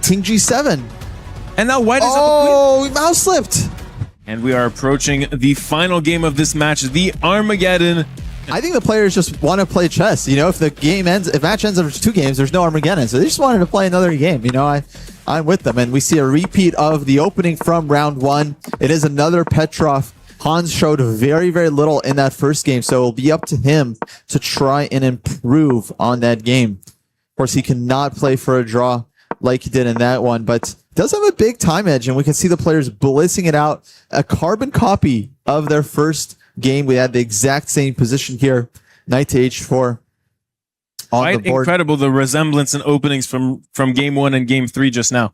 King G7. And now white is up. Oh, he mouse slipped. And we are approaching the final game of this match, the Armageddon. I think the players just want to play chess. You know, if the game ends, if match ends after 2 games, there's no Armageddon. So they just wanted to play another game. You know, I'm with them. And we see a repeat of the opening from round 1. It is another Petrov. Hans showed very, very little in that first game. So it'll be up to him to try and improve on that game. Of course, he cannot play for a draw like he did in that one, but does have a big time edge, and we can see the players blitzing it out. A carbon copy of their first game. We had the exact same position here. Knight to h4 on Quite the board. incredible, the resemblance and openings from game 1 and game 3 just now.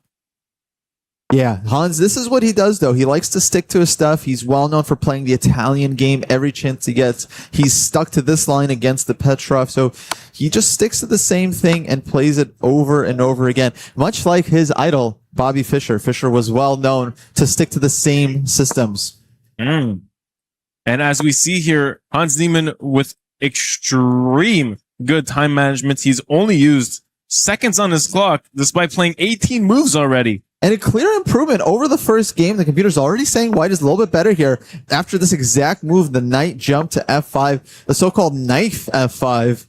Yeah, Hans, this is what he does, though. He likes to stick to his stuff. He's well known for playing the Italian game every chance he gets. He's stuck to this line against the Petrov, so he just sticks to the same thing and plays it over and over again. Much like his idol, Bobby Fischer. Fischer was well known to stick to the same systems. And as we see here, Hans Niemann with extreme good time management. He's only used seconds on his clock despite playing 18 moves already. And a clear improvement over the first game. The computer's already saying white is a little bit better here. After this exact move, the knight jumped to f5, the so-called knife f5.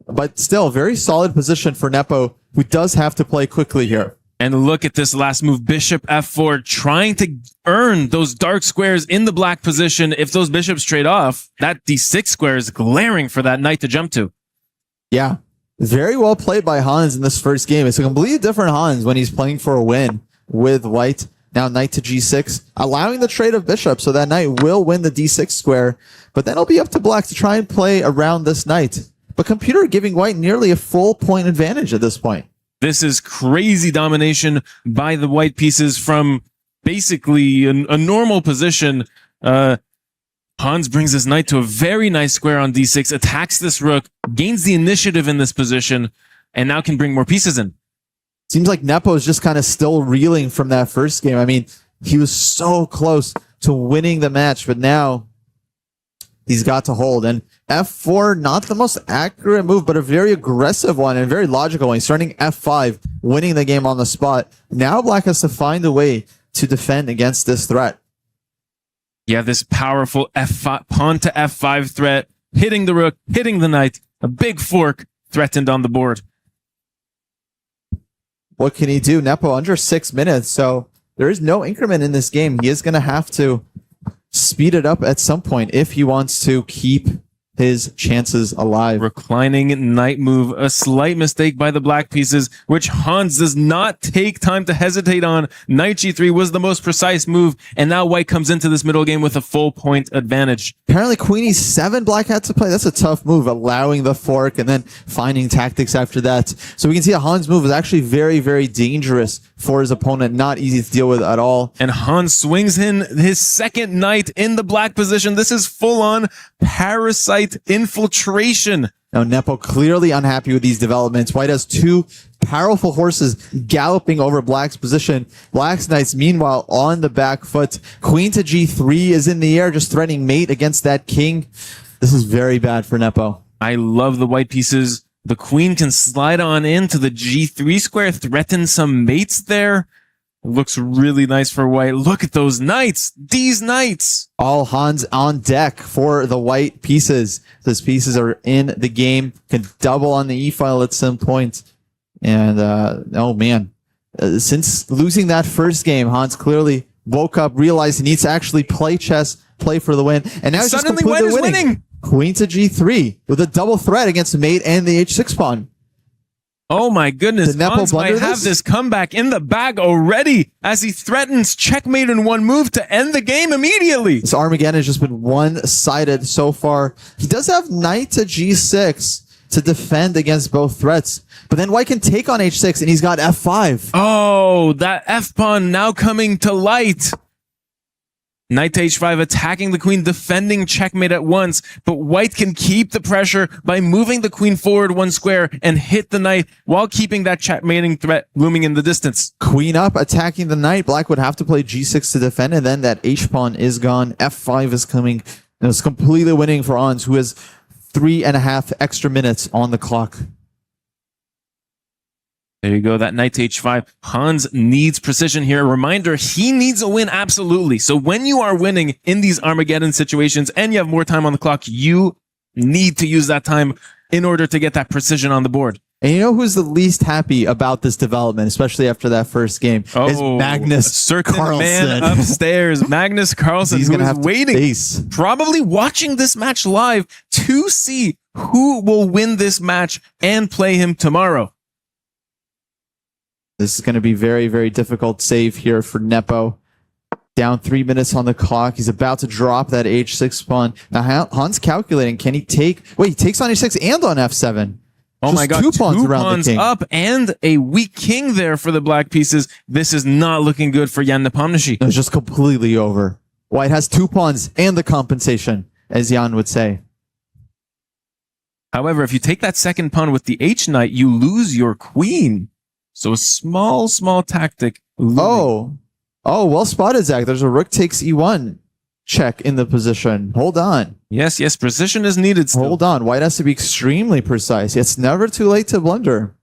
But still, very solid position for Nepo, who does have to play quickly here. And look at this last move, bishop f4, trying to earn those dark squares in the black position. If those bishops trade off, that d6 square is glaring for that knight to jump to. Yeah, very well played by Hans in this first game. It's a completely different Hans when he's playing for a win with white. Now knight to g6, allowing the trade of bishop, so that knight will win the d6 square. But then it'll be up to black to try and play around this knight. But computer giving white nearly a full point advantage at this point. This is crazy domination by the white pieces from basically a normal position. Hans brings his knight to a very nice square on d6, attacks this rook, gains the initiative in this position, and now can bring more pieces in. Seems like Nepo is just kind of still reeling from that first game. I mean, he was so close to winning the match, but now he's got to hold. And f4, not the most accurate move, but a very aggressive one and very logical one. He's starting f5, winning the game on the spot. Now black has to find a way to defend against this threat. Yeah, this powerful f5, pawn to f5 threat, hitting the rook, hitting the knight, a big fork threatened on the board. What can he do? Nepo under 6 minutes, so there is no increment in this game. He is going to have to speed it up at some point if he wants to keep his chances alive. Reclining knight move, a slight mistake by the black pieces, which Hans does not take time to hesitate on. Knight g3 was the most precise move, and now white comes into this middle game with a full point advantage. Apparently queen e7 black had to play. That's a tough move, allowing the fork and then finding tactics after that. So we can see a Hans move is actually very, very dangerous for his opponent. Not easy to deal with at all. And Hans swings in his second knight in the black position. This is full-on parasite infiltration. Now Nepo clearly unhappy with these developments. White has 2 powerful horses galloping over black's position. Black's knights meanwhile on the back foot. Queen to g3 is in the air, just threatening mate against that king. This is very bad for Nepo. I love the white pieces. The queen can slide on into the g3 square, threaten some mates there. Looks really nice for white. Look at those knights. These knights. All Hans on deck for the white pieces. Those pieces are in the game. Can double on the e-file at some point. And, oh man. Since losing that first game, Hans clearly woke up, realized he needs to actually play chess, play for the win. And now he's just Suddenly completely white is winning. Queen to g3 with a double threat against mate and the h6 pawn. Oh my goodness, Did Nepo Hans might blunder have this comeback in the bag already as he threatens checkmate in one move to end the game immediately. This Armageddon has just been one-sided so far. He does have knight to g6 to defend against both threats, but then white can take on h6 and he's got f5. Oh, that f-pawn now coming to light. Knight to h5 attacking the queen, defending checkmate at once, but white can keep the pressure by moving the queen forward 1 square and hit the knight while keeping that checkmating threat looming in the distance. Queen up, attacking the knight. Black would have to play g6 to defend, and then that h-pawn is gone. f5 is coming. And it's completely winning for Hans, who has 3.5 extra minutes on the clock. There you go. That knight to h5. Hans needs precision here. A reminder, he needs a win, absolutely. So when you are winning in these Armageddon situations and you have more time on the clock, you need to use that time in order to get that precision on the board. And you know who's the least happy about this development, especially after that first game? Is Magnus a certain Carlsen. man upstairs. Magnus Carlsen, He's who going to is have to waiting, face. probably watching this match live to see who will win this match and play him tomorrow. This is going to be very, very difficult save here for Nepo. Down 3 minutes on the clock. He's about to drop that h6 pawn. Now Hans calculating. Can he take... Wait, he takes on h6 and on f7. Oh my God, two pawns around the king. Up and a weak king there for the black pieces. This is not looking good for Jan Nepomniachtchi. It's just completely over. White has 2 pawns and the compensation, as Jan would say. However, if you take that second pawn with the h-knight, you lose your queen. So a small tactic. Oh, well spotted, Zach. There's a rook takes e1 check in the position. Hold on. Yes, precision is needed still. Hold on. White has to be extremely precise. It's never too late to blunder.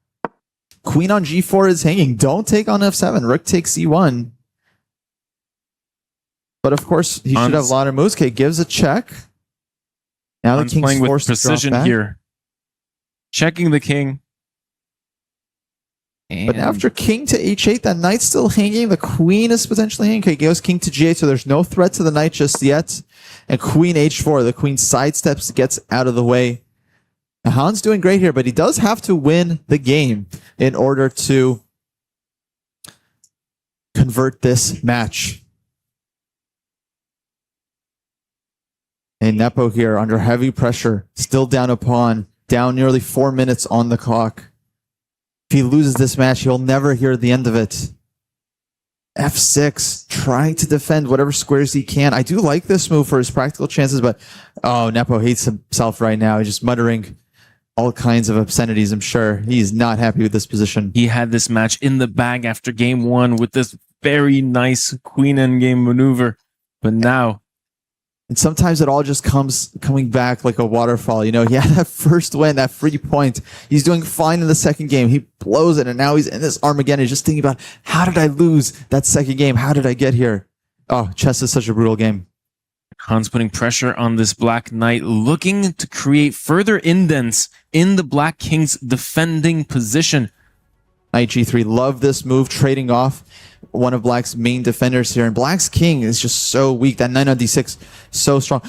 Queen on g4 is hanging. Don't take on f7. Rook takes e1. But of course, he should have a lot of moves. Okay, gives a check. Now the king's playing forced with to drop precision back. here. Checking the king. But after king to h8, that knight's still hanging. The queen is potentially hanging. Okay, goes king to g8, so there's no threat to the knight just yet. And queen h4, the queen sidesteps, gets out of the way. Now, Hans doing great here, but he does have to win the game in order to convert this match. And Nepo here under heavy pressure, still down a pawn, down nearly 4 minutes on the clock. If he loses this match, he'll never hear the end of it. f6, trying to defend whatever squares he can. I do like this move for his practical chances, but oh, Nepo hates himself right now. He's just muttering all kinds of obscenities, I'm sure. He's not happy with this position. He had this match in the bag after game 1 with this very nice queen endgame maneuver. But now... And sometimes it all just comes coming back like a waterfall. You know, he had that first win, that free point. He's doing fine in the second game. He blows it, and now he's in this Armageddon. He's just thinking about, how did I lose that second game? How did I get here? Oh, chess is such a brutal game. Hans putting pressure on this black knight, looking to create further indents in the black king's defending position. Knight g3, love this move, trading off one of black's main defenders here. And black's king is just so weak. That knight on d6, so strong.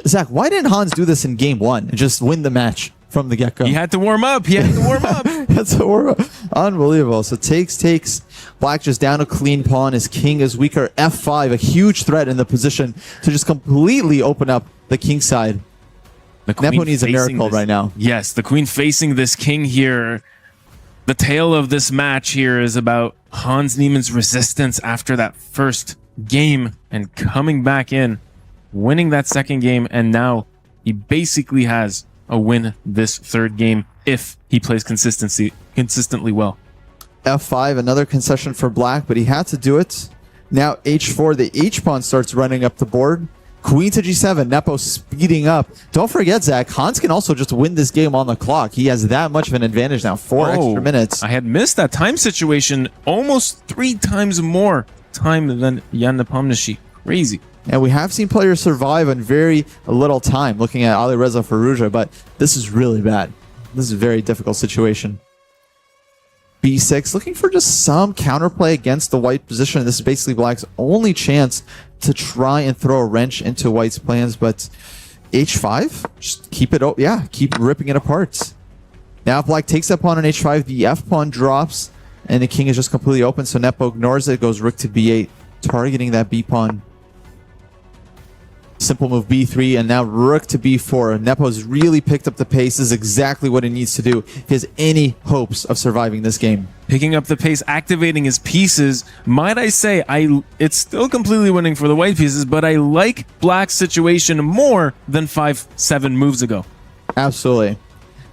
Zach, why didn't Hans do this in game 1 and just win the match from the get-go? He had to warm up. That's a warm up. Unbelievable. So takes. Black just down a clean pawn. His king is weaker. f5, a huge threat in the position to just completely open up the king side. Nepo needs a miracle right now. Yes, the queen facing this king here. The tale of this match here is about Hans Niemann's resistance after that first game and coming back in, winning that second game, and now he basically has a win this third game if he plays consistently well. f5, another concession for black, but he had to do it. Now h4, the h-pawn starts running up the board. Queen to g7, Nepo speeding up. Don't forget, Zach, Hans can also just win this game on the clock. He has that much of an advantage now. 4 extra minutes. I had missed that time situation. Almost 3 times more time than Jan Nepomniachtchi. Crazy. And we have seen players survive in very little time, looking at Alireza Firouzja, but this is really bad. This is a very difficult situation. b6, looking for just some counterplay against the white position. This is basically black's only chance to try and throw a wrench into white's plans, but h5, just keep it, keep ripping it apart. Now if black takes that pawn on h5, the f pawn drops, and the king is just completely open, so Nepo ignores it, goes rook to b8, targeting that b pawn. Simple move b3, and now rook to b4. Nepo's really picked up the pace. This is exactly what he needs to do if he has any hopes of surviving this game. Picking up the pace, activating his pieces. Might I say, it's still completely winning for the white pieces, but I like black's situation more than 5-7 moves ago. Absolutely.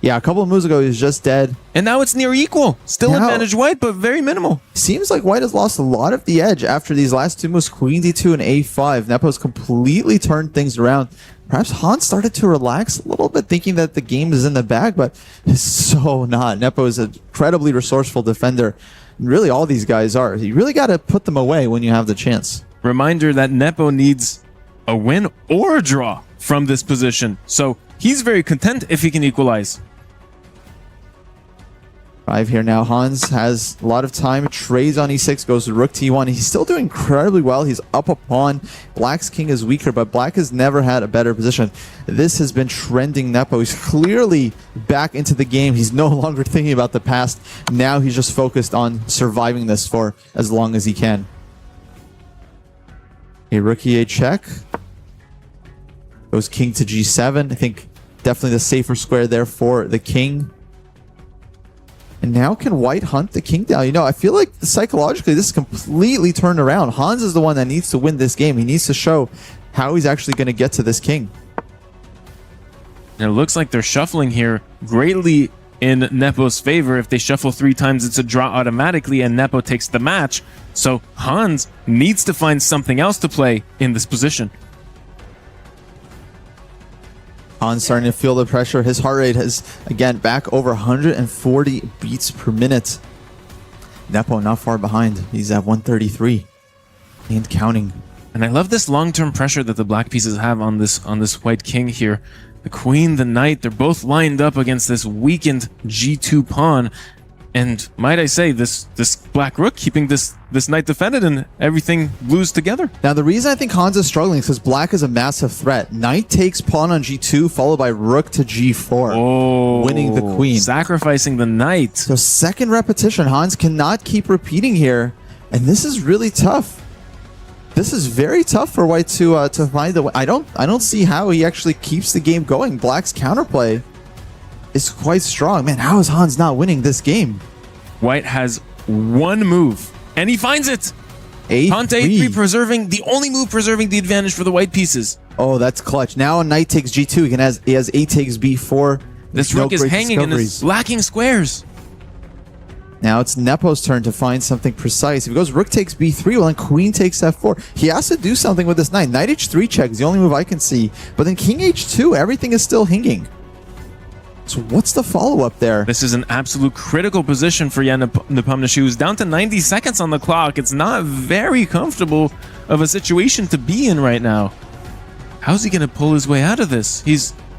Yeah, a couple of moves ago, he was just dead. And now it's near equal. Still Now- advantage white, but very minimal. Seems like white has lost a lot of the edge after these last two moves, queen d2 and a5. Nepo's completely turned things around. Perhaps Hans started to relax a little bit, thinking that the game is in the bag, but it's so not. Nepo is an incredibly resourceful defender. Really, all these guys are. You really got to put them away when you have the chance. Reminder that Nepo needs a win or a draw from this position. So he's very content if he can equalize. 5 here now. Hans has a lot of time. Trades on e6, goes to rook t1. He's still doing incredibly well. He's up a pawn. Black's king is weaker, but Black has never had a better position. This has been trending Nepo. He's clearly back into the game. He's no longer thinking about the past. Now he's just focused on surviving this for as long as he can. A rook e8 check. Goes king to g7. I think definitely the safer square there for the king. And now can white hunt the king down? You know, I feel like psychologically this is completely turned around. Hans is the one that needs to win this game. He needs to show how he's actually going to get to this king. And it looks like they're shuffling here greatly in Nepo's favor. If they shuffle 3 times, it's a draw automatically, and Nepo takes the match. So Hans needs to find something else to play in this position. Hans starting to feel the pressure. His heart rate has, again, back over 140 beats per minute. Nepo not far behind. He's at 133 and counting. And I love this long-term pressure that the black pieces have on this white king here. The queen, the knight, they're both lined up against this weakened g2 pawn. And might I say, this black rook keeping this knight defended, and everything glues together. Now, the reason I think Hans is struggling is because black is a massive threat. Knight takes pawn on g2, followed by rook to g4, Oh, winning the queen. Sacrificing the knight. So second repetition, Hans cannot keep repeating here, and this is really tough. This is very tough for white to find the way. I don't see how he actually keeps the game going. Black's counterplay is quite strong. Man, how is Hans not winning this game? White has one move, and he finds it. Pawn to a3, preserving the only move preserving the advantage for the white pieces. Oh, that's clutch. Now knight takes g2. He has a takes b4. This rook is hanging and is lacking squares. Now it's Nepo's turn to find something precise. If he goes rook takes b3, well then queen takes f4. He has to do something with this knight. Knight h3 check is the only move I can see. But then king h2, everything is still hanging. So what's the follow-up there? This is an absolute critical position for Jan Nepomniachtchi, who's down to 90 seconds on the clock. It's not very comfortable of a situation to be in right now. How's he going to pull his way out of this? He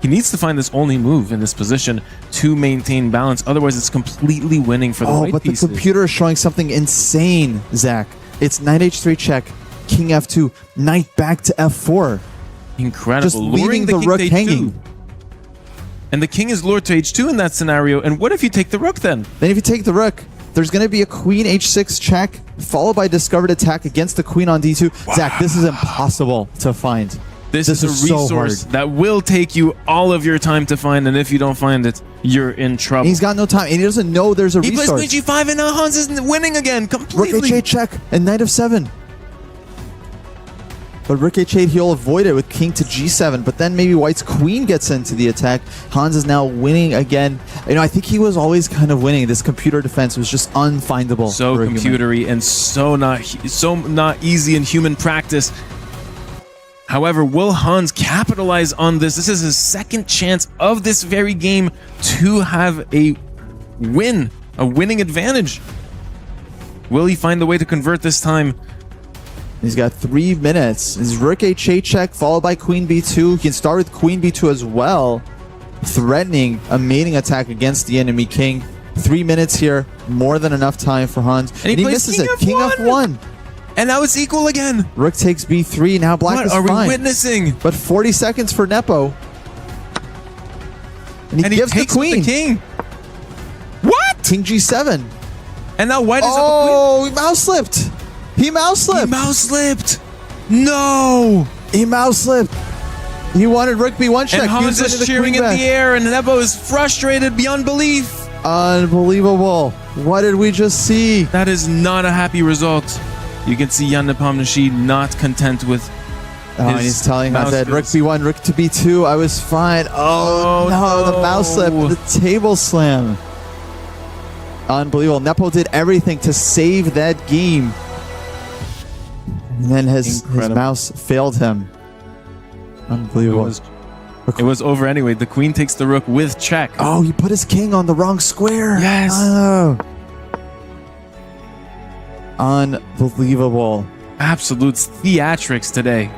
needs to find this only move in this position to maintain balance. Otherwise, it's completely winning for the white pieces. The computer is showing something insane, Zach. It's knight h3 check, king f2, knight back to f4. Incredible. Just leaving the rook hanging. And the king is lured to h2 in that scenario. And what if you take the rook then? Then if you take the rook, there's going to be a queen h6 check, followed by discovered attack against the queen on d2. Wow. Zach, this is impossible to find. This is a resource that will take you all of your time to find, and if you don't find it, you're in trouble. And he's got no time, and he doesn't know there's a resource. He plays queen g5, and now Hans is winning again, completely. Rook h8 check, and knight f7. But rook h8, he'll avoid it with king to g7, but then maybe white's queen gets into the attack. Hans is now winning again. You know, I think he was always kind of winning. This computer defense was just unfindable. So computery and so not easy in human practice. However, will Hans capitalize on this? This is his second chance of this very game to have a winning advantage. Will he find a way to convert this time? He's got 3 minutes. His rook h8 check, followed by queen b2. He can start with queen b2 as well, threatening a mating attack against the enemy king. 3 minutes here, more than enough time for Hans. And he misses it. King f1. And now it's equal again. Rook takes b3. Now black is fine. What are we witnessing? But 40 seconds for Nepo. And he gives the queen. The king. What? King g7. And now white is up a queen. Oh, he mouse slipped. He mouse slipped. He mouse slipped. No. He mouse slipped. He wanted rook b1 check. And Hans is cheering in the air, and Nepo is frustrated beyond belief. Unbelievable. What did we just see? That is not a happy result. You can see Jan Nepomniachtchi not content with Oh, and he's telling Hazard, Rook B1, Rook to B2. I was fine. Oh, no, the mouse slip, the table slam. Unbelievable. Nepo did everything to save that game. And then his mouse failed him. Unbelievable. It was over anyway. The queen takes the rook with check. Oh, he put his king on the wrong square. Yes. Oh. Unbelievable. Absolute theatrics today.